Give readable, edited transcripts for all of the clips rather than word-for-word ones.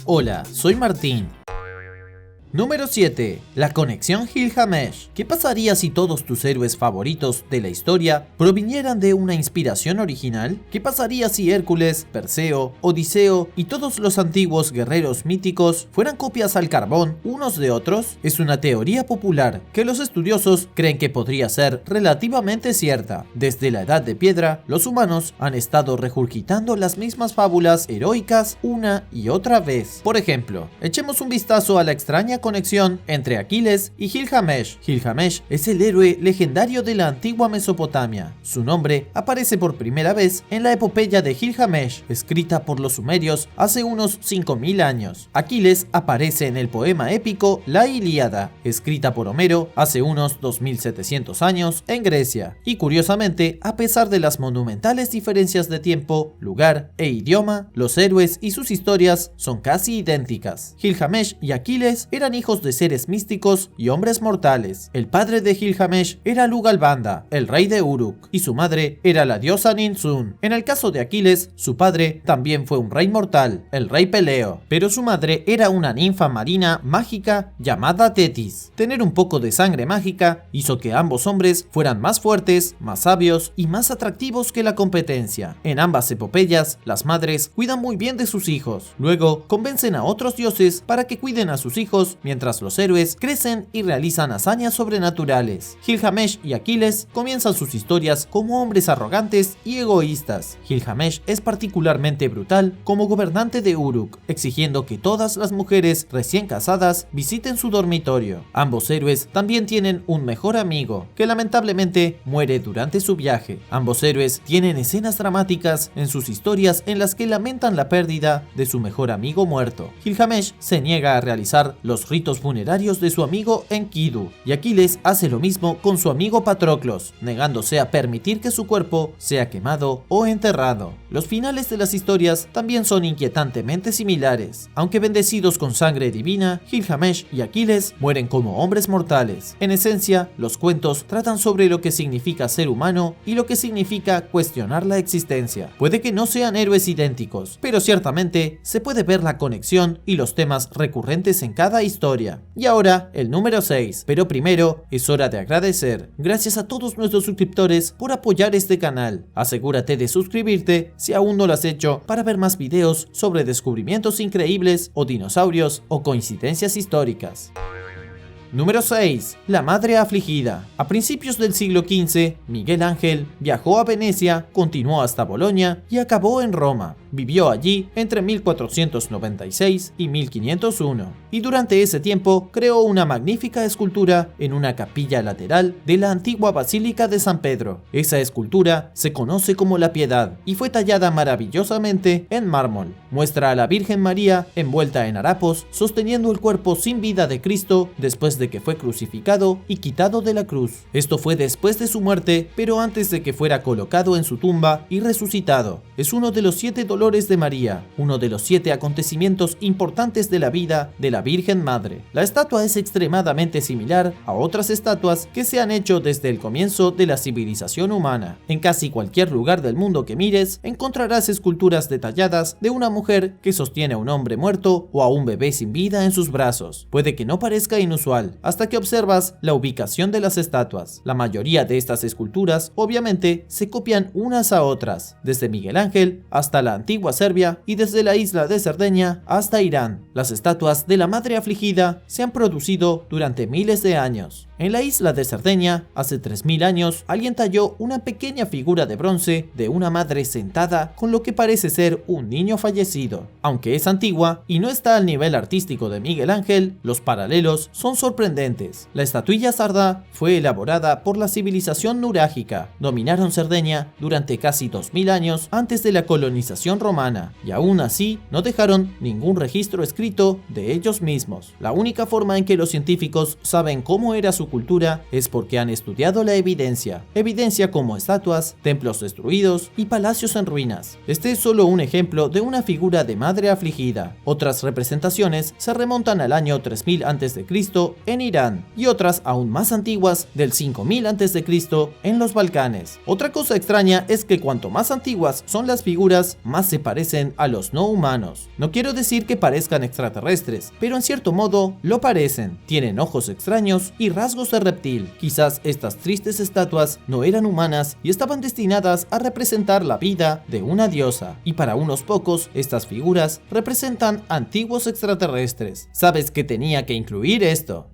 Hola, soy Martín. Número 7. La conexión Gilgamesh. ¿Qué pasaría si todos tus héroes favoritos de la historia provinieran de una inspiración original? ¿Qué pasaría si Hércules, Perseo, Odiseo y todos los antiguos guerreros míticos fueran copias al carbón unos de otros? Es una teoría popular que los estudiosos creen que podría ser relativamente cierta. Desde la Edad de Piedra, los humanos han estado regurgitando las mismas fábulas heroicas una y otra vez. Por ejemplo, echemos un vistazo a la extraña conexión entre Aquiles y Gilgamesh. Gilgamesh es el héroe legendario de la antigua Mesopotamia. Su nombre aparece por primera vez en la epopeya de Gilgamesh, escrita por los sumerios hace unos 5000 años. Aquiles aparece en el poema épico La Ilíada, escrita por Homero hace unos 2700 años en Grecia. Y curiosamente, a pesar de las monumentales diferencias de tiempo, lugar e idioma, los héroes y sus historias son casi idénticas. Gilgamesh y Aquiles eran hijos de seres místicos y hombres mortales. El padre de Gilgamesh era Lugalbanda, el rey de Uruk, y su madre era la diosa Ninsun. En el caso de Aquiles, su padre también fue un rey mortal, el rey Peleo, pero su madre era una ninfa marina mágica llamada Tetis. Tener un poco de sangre mágica hizo que ambos hombres fueran más fuertes, más sabios y más atractivos que la competencia. En ambas epopeyas, las madres cuidan muy bien de sus hijos. Luego, convencen a otros dioses para que cuiden a sus hijos mientras los héroes crecen y realizan hazañas sobrenaturales. Gilgamesh y Aquiles comienzan sus historias como hombres arrogantes y egoístas. Gilgamesh es particularmente brutal como gobernante de Uruk, exigiendo que todas las mujeres recién casadas visiten su dormitorio. Ambos héroes también tienen un mejor amigo, que lamentablemente muere durante su viaje. Ambos héroes tienen escenas dramáticas en sus historias en las que lamentan la pérdida de su mejor amigo muerto. Gilgamesh se niega a realizar los ritos funerarios de su amigo Enkidu, y Aquiles hace lo mismo con su amigo Patroclos, negándose a permitir que su cuerpo sea quemado o enterrado. Los finales de las historias también son inquietantemente similares. Aunque bendecidos con sangre divina, Gilgamesh y Aquiles mueren como hombres mortales. En esencia, los cuentos tratan sobre lo que significa ser humano y lo que significa cuestionar la existencia. Puede que no sean héroes idénticos, pero ciertamente se puede ver la conexión y los temas recurrentes en cada historia. Y ahora, el número 6. Pero primero, es hora de agradecer. Gracias a todos nuestros suscriptores por apoyar este canal. Asegúrate de suscribirte si aún no lo has hecho para ver más videos sobre descubrimientos increíbles o dinosaurios o coincidencias históricas. Número 6. La madre afligida. A principios del siglo XV, Miguel Ángel viajó a Venecia, continuó hasta Bolonia y acabó en Roma. Vivió allí entre 1496 y 1501, y durante ese tiempo creó una magnífica escultura en una capilla lateral de la antigua Basílica de San Pedro. Esa escultura se conoce como la Piedad y fue tallada maravillosamente en mármol. Muestra a la Virgen María envuelta en harapos, sosteniendo el cuerpo sin vida de Cristo después de que fue crucificado y quitado de la cruz. Esto fue después de su muerte, pero antes de que fuera colocado en su tumba y resucitado. Es uno de los 7 dolores de María, uno de los 7 acontecimientos importantes de la vida de la Virgen Madre. La estatua es extremadamente similar a otras estatuas que se han hecho desde el comienzo de la civilización humana. En casi cualquier lugar del mundo que mires, encontrarás esculturas detalladas de una mujer que sostiene a un hombre muerto o a un bebé sin vida en sus brazos. Puede que no parezca inusual, hasta que observas la ubicación de las estatuas. La mayoría de estas esculturas, obviamente, se copian unas a otras, desde Miguel Ángel hasta la antigua Serbia y desde la isla de Cerdeña hasta Irán. Las estatuas de la madre afligida se han producido durante miles de años. En la isla de Cerdeña, hace 3000 años, alguien talló una pequeña figura de bronce de una madre sentada con lo que parece ser un niño fallecido. Aunque es antigua y no está al nivel artístico de Miguel Ángel, los paralelos son sorprendentes. La estatuilla sarda fue elaborada por la civilización nurágica. Dominaron Cerdeña durante casi 2000 años antes de la colonización romana, y aún así no dejaron ningún registro escrito de ellos mismos. La única forma en que los científicos saben cómo era su cultura es porque han estudiado la evidencia como estatuas, templos destruidos y palacios en ruinas. Este es solo un ejemplo de una figura de madre afligida. Otras representaciones se remontan al año 3000 a.C. en Irán y otras aún más antiguas del 5000 a.C. en los Balcanes. Otra cosa extraña es que cuanto más antiguas son las figuras, más se parecen a los no humanos. No quiero decir que parezcan extraterrestres, pero en cierto modo lo parecen. Tienen ojos extraños y rasgos de reptil. Quizás estas tristes estatuas no eran humanas y estaban destinadas a representar la vida de una diosa. Y para unos pocos, estas figuras representan antiguos extraterrestres. ¿Sabes qué tenía que incluir esto?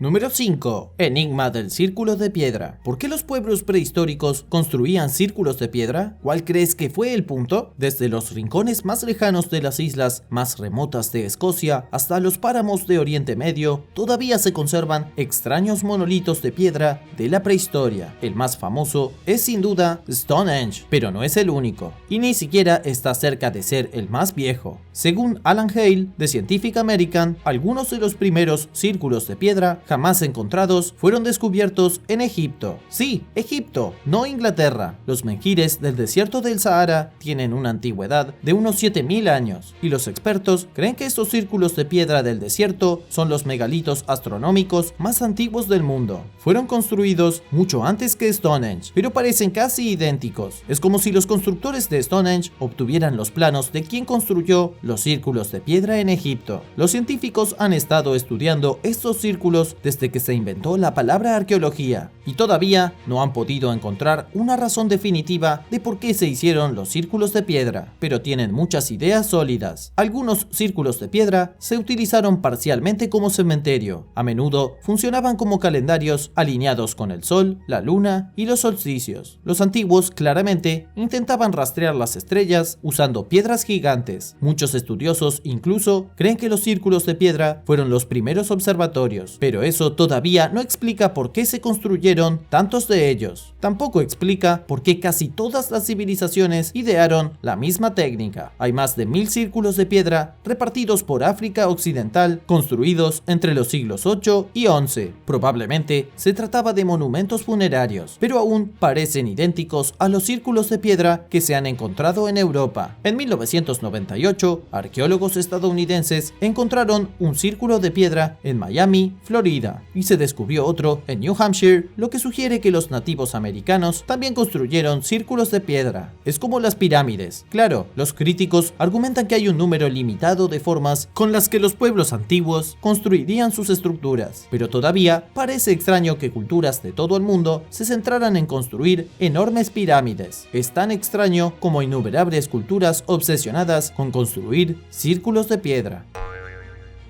Número 5. Enigma del círculo de piedra. ¿Por qué los pueblos prehistóricos construían círculos de piedra? ¿Cuál crees que fue el punto? Desde los rincones más lejanos de las islas más remotas de Escocia hasta los páramos de Oriente Medio, todavía se conservan extraños monolitos de piedra de la prehistoria. El más famoso es sin duda Stonehenge, pero no es el único, y ni siquiera está cerca de ser el más viejo. Según Alan Hale, de Scientific American, algunos de los primeros círculos de piedra jamás encontrados fueron descubiertos en Egipto. Sí, Egipto, no Inglaterra. Los menhires del desierto del Sahara tienen una antigüedad de unos 7000 años, y los expertos creen que estos círculos de piedra del desierto son los megalitos astronómicos más antiguos del mundo. Fueron construidos mucho antes que Stonehenge, pero parecen casi idénticos. Es como si los constructores de Stonehenge obtuvieran los planos de quien construyó los círculos de piedra en Egipto. Los científicos han estado estudiando estos círculos desde que se inventó la palabra arqueología, y todavía no han podido encontrar una razón definitiva de por qué se hicieron los círculos de piedra, pero tienen muchas ideas sólidas. Algunos círculos de piedra se utilizaron parcialmente como cementerio. A menudo funcionaban como calendarios alineados con el sol, la luna y los solsticios. Los antiguos claramente intentaban rastrear las estrellas usando piedras gigantes. Muchos estudiosos incluso creen que los círculos de piedra fueron los primeros observatorios, pero eso todavía no explica por qué se construyeron tantos de ellos. Tampoco explica por qué casi todas las civilizaciones idearon la misma técnica. Hay más de 1000 círculos de piedra repartidos por África Occidental, construidos entre los siglos 8 y 11. Probablemente se trataba de monumentos funerarios, pero aún parecen idénticos a los círculos de piedra que se han encontrado en Europa. En 1998, arqueólogos estadounidenses encontraron un círculo de piedra en Miami, Florida, y se descubrió otro en New Hampshire, lo que sugiere que los nativos americanos también construyeron círculos de piedra. Es como las pirámides. Claro, los críticos argumentan que hay un número limitado de formas con las que los pueblos antiguos construirían sus estructuras, pero todavía parece extraño que culturas de todo el mundo se centraran en construir enormes pirámides. Es tan extraño como innumerables culturas obsesionadas con construir círculos de piedra.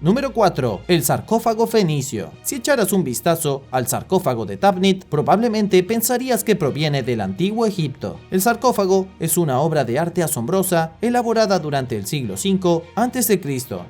Número 4. El sarcófago fenicio. Si echaras un vistazo al sarcófago de Tabnit, probablemente pensarías que proviene del antiguo Egipto. El sarcófago es una obra de arte asombrosa elaborada durante el siglo V a.C.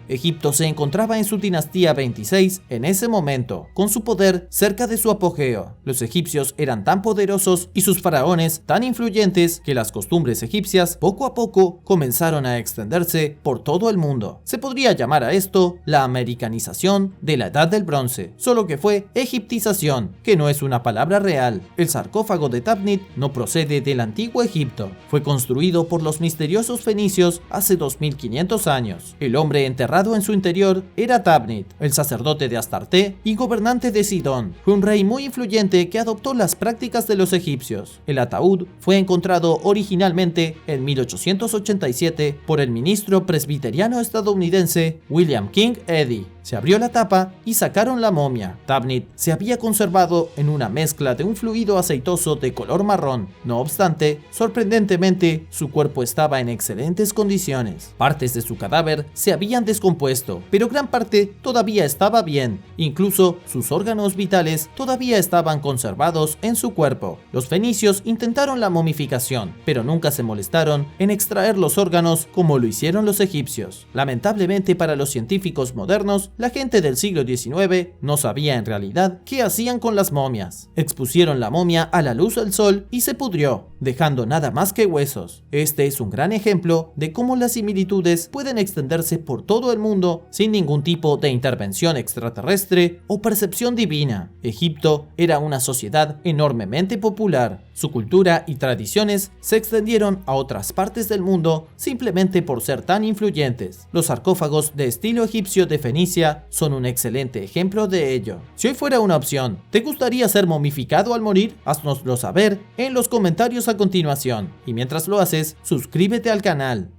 Egipto se encontraba en su dinastía 26 en ese momento, con su poder cerca de su apogeo. Los egipcios eran tan poderosos y sus faraones tan influyentes que las costumbres egipcias poco a poco comenzaron a extenderse por todo el mundo. Se podría llamar a esto la americanización de la Edad del Bronce, solo que fue egiptización, que no es una palabra real. El sarcófago de Tabnit no procede del antiguo Egipto, fue construido por los misteriosos fenicios hace 2500 años. El hombre enterrado en su interior era Tabnit, el sacerdote de Astarte y gobernante de Sidón. Fue un rey muy influyente que adoptó las prácticas de los egipcios. El ataúd fue encontrado originalmente en 1887 por el ministro presbiteriano estadounidense William King Eddy. Se abrió la tapa y sacaron la momia. Tabnit se había conservado en una mezcla de un fluido aceitoso de color marrón. No obstante, sorprendentemente, su cuerpo estaba en excelentes condiciones. Partes de su cadáver se habían descompuesto, pero gran parte todavía estaba bien. Incluso sus órganos vitales todavía estaban conservados en su cuerpo. Los fenicios intentaron la momificación, pero nunca se molestaron en extraer los órganos como lo hicieron los egipcios. Lamentablemente para los científicos modernos, la gente del siglo XIX no sabía en realidad qué hacían con las momias. Expusieron la momia a la luz del sol y se pudrió, dejando nada más que huesos. Este es un gran ejemplo de cómo las similitudes pueden extenderse por todo el mundo sin ningún tipo de intervención extraterrestre o percepción divina. Egipto era una sociedad enormemente popular. Su cultura y tradiciones se extendieron a otras partes del mundo simplemente por ser tan influyentes. Los sarcófagos de estilo egipcio de Fenicia son un excelente ejemplo de ello. Si hoy fuera una opción, ¿te gustaría ser momificado al morir? Haznoslo saber en los comentarios a continuación. Y mientras lo haces, suscríbete al canal.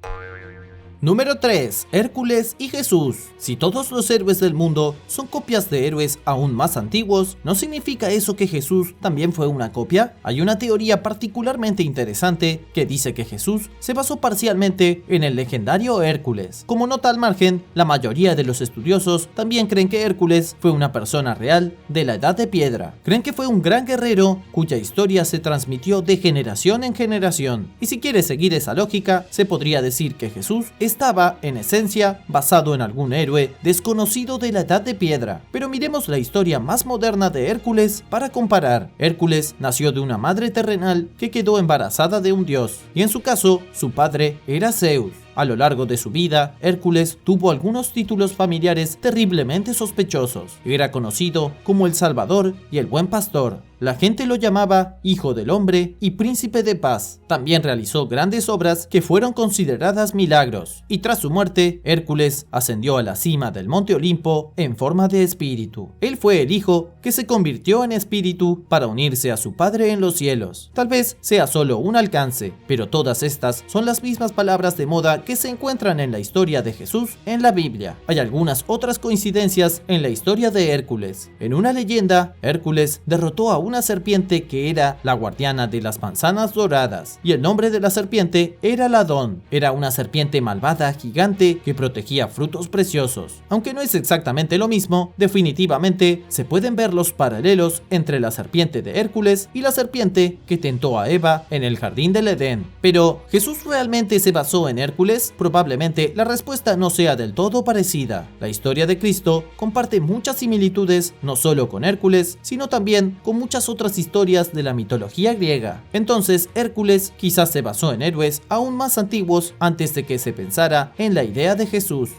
Número 3. Hércules y Jesús. Si todos los héroes del mundo son copias de héroes aún más antiguos, ¿no significa eso que Jesús también fue una copia? Hay una teoría particularmente interesante que dice que Jesús se basó parcialmente en el legendario Hércules. Como nota al margen, la mayoría de los estudiosos también creen que Hércules fue una persona real de la Edad de Piedra. Creen que fue un gran guerrero cuya historia se transmitió de generación en generación. Y si quieres seguir esa lógica, se podría decir que Jesús estaba, en esencia, basado en algún héroe desconocido de la Edad de Piedra. Pero miremos la historia más moderna de Hércules para comparar. Hércules nació de una madre terrenal que quedó embarazada de un dios, y en su caso, su padre era Zeus. A lo largo de su vida, Hércules tuvo algunos títulos familiares terriblemente sospechosos. Era conocido como el Salvador y el Buen Pastor. La gente lo llamaba Hijo del Hombre y Príncipe de Paz. También realizó grandes obras que fueron consideradas milagros. Y tras su muerte, Hércules ascendió a la cima del Monte Olimpo en forma de espíritu. Él fue el hijo que se convirtió en espíritu para unirse a su padre en los cielos. Tal vez sea solo un alcance, pero todas estas son las mismas palabras de moda que se encuentran en la historia de Jesús en la Biblia. Hay algunas otras coincidencias en la historia de Hércules. En una leyenda, Hércules derrotó a una serpiente que era la guardiana de las manzanas doradas, y el nombre de la serpiente era Ladón. Era una serpiente malvada gigante que protegía frutos preciosos. Aunque no es exactamente lo mismo, definitivamente se pueden ver los paralelos entre la serpiente de Hércules y la serpiente que tentó a Eva en el jardín del Edén. Pero, ¿Jesús realmente se basó en Hércules? Probablemente la respuesta no sea del todo parecida. La historia de Cristo comparte muchas similitudes no solo con Hércules, sino también con muchas otras historias de la mitología griega. Entonces, Hércules quizás se basó en héroes aún más antiguos antes de que se pensara en la idea de Jesús.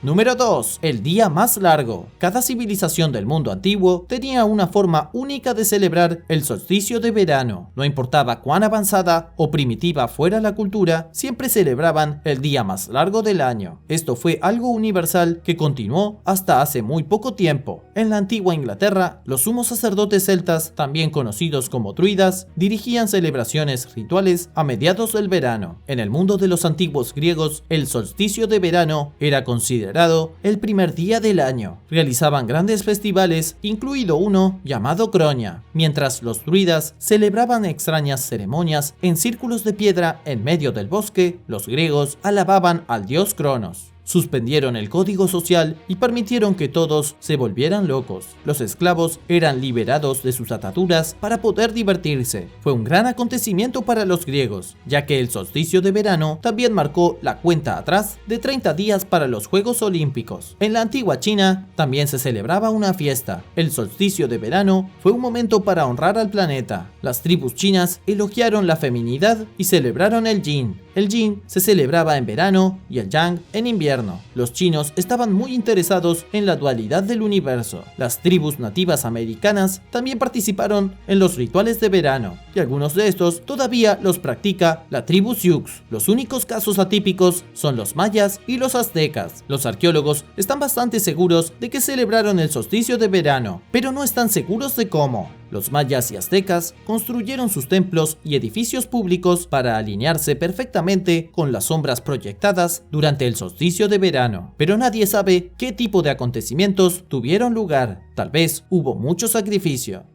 Número 2. El día más largo. Cada civilización del mundo antiguo tenía una forma única de celebrar el solsticio de verano. No importaba cuán avanzada o primitiva fuera la cultura, siempre celebraban el día más largo del año. Esto fue algo universal que continuó hasta hace muy poco tiempo. En la antigua Inglaterra, los sumos sacerdotes celtas, también conocidos como druidas, dirigían celebraciones rituales a mediados del verano. En el mundo de los antiguos griegos, el solsticio de verano era considerado el primer día del año. Realizaban grandes festivales, incluido uno llamado Cronia, mientras los druidas celebraban extrañas ceremonias en círculos de piedra en medio del bosque. Los griegos alababan al dios Cronos. Suspendieron el código social y permitieron que todos se volvieran locos. Los esclavos eran liberados de sus ataduras para poder divertirse. Fue un gran acontecimiento para los griegos, ya que el solsticio de verano también marcó la cuenta atrás de 30 días para los Juegos Olímpicos. En la antigua China también se celebraba una fiesta. El solsticio de verano fue un momento para honrar al planeta. Las tribus chinas elogiaron la feminidad y celebraron el yin. El yin se celebraba en verano y el yang en invierno. Los chinos estaban muy interesados en la dualidad del universo. Las tribus nativas americanas también participaron en los rituales de verano, y algunos de estos todavía los practica la tribu Sioux. Los únicos casos atípicos son los mayas y los aztecas. Los arqueólogos están bastante seguros de que celebraron el solsticio de verano, pero no están seguros de cómo. Los mayas y aztecas construyeron sus templos y edificios públicos para alinearse perfectamente con las sombras proyectadas durante el solsticio de verano, pero nadie sabe qué tipo de acontecimientos tuvieron lugar. Tal vez hubo mucho sacrificio.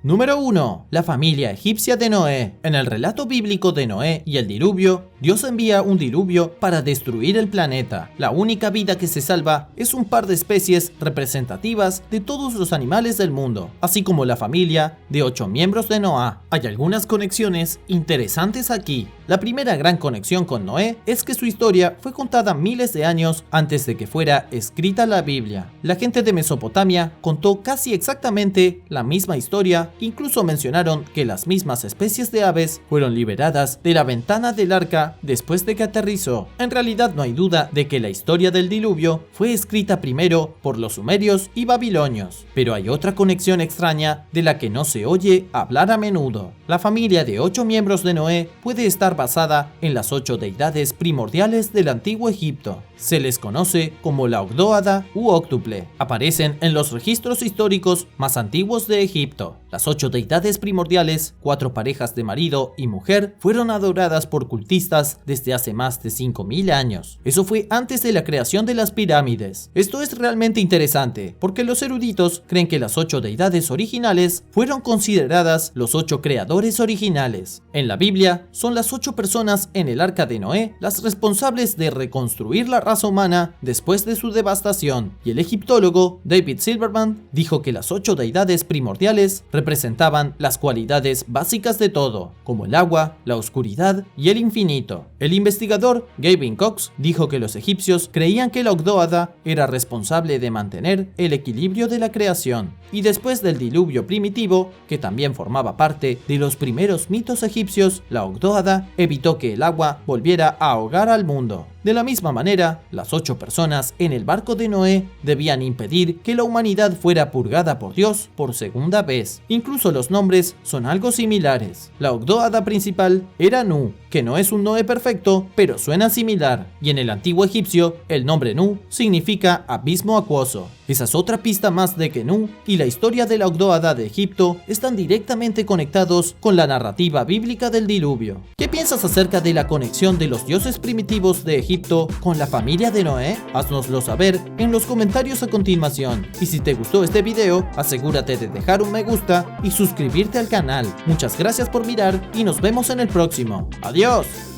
Número 1. La familia egipcia de Noé. En el relato bíblico de Noé y el diluvio, Dios envía un diluvio para destruir el planeta. La única vida que se salva es un par de especies representativas de todos los animales del mundo, así como la familia de 8 miembros de Noé. Hay algunas conexiones interesantes aquí. La primera gran conexión con Noé es que su historia fue contada miles de años antes de que fuera escrita la Biblia. La gente de Mesopotamia contó casi exactamente la misma historia, incluso mencionaron que las mismas especies de aves fueron liberadas de la ventana del arca después de que aterrizó. En realidad no hay duda de que la historia del diluvio fue escrita primero por los sumerios y babilonios, pero hay otra conexión extraña de la que no se oye hablar a menudo. La familia de 8 miembros de Noé puede estar basada en las 8 deidades primordiales del antiguo Egipto. Se les conoce como la Ogdoada u Óctuple. Aparecen en los registros históricos más antiguos de Egipto. Las 8 deidades primordiales, 4 parejas de marido y mujer, fueron adoradas por cultistas desde hace más de 5000 años. Eso fue antes de la creación de las pirámides. Esto es realmente interesante, porque los eruditos creen que las 8 deidades originales fueron consideradas los 8 creadores originales. En la Biblia, son las 8 personas en el arca de Noé las responsables de reconstruir la raza humana después de su devastación, y el egiptólogo David Silverman dijo que las 8 deidades primordiales representaban las cualidades básicas de todo, como el agua, la oscuridad y el infinito. El investigador Gavin Cox dijo que los egipcios creían que la Ogdoada era responsable de mantener el equilibrio de la creación, y después del diluvio primitivo, que también formaba parte de los primeros mitos egipcios, la Ogdoada evitó que el agua volviera a ahogar al mundo. De la misma manera, las 8 personas en el barco de Noé debían impedir que la humanidad fuera purgada por Dios por segunda vez. Incluso los nombres son algo similares. La Ogdoada principal era Nu, que no es un Noé perfecto, pero suena similar, y en el antiguo egipcio, el nombre Nu significa abismo acuoso. Esa es otra pista más de que Nu y la historia de la Ogdoada de Egipto están directamente conectados con la narrativa bíblica del diluvio. ¿Qué piensas acerca de la conexión de los dioses primitivos de Egipto con la familia de Noé? Haznoslo saber en los comentarios a continuación. Y si te gustó este video, asegúrate de dejar un me gusta y suscribirte al canal. Muchas gracias por mirar y nos vemos en el próximo. ¡Adiós!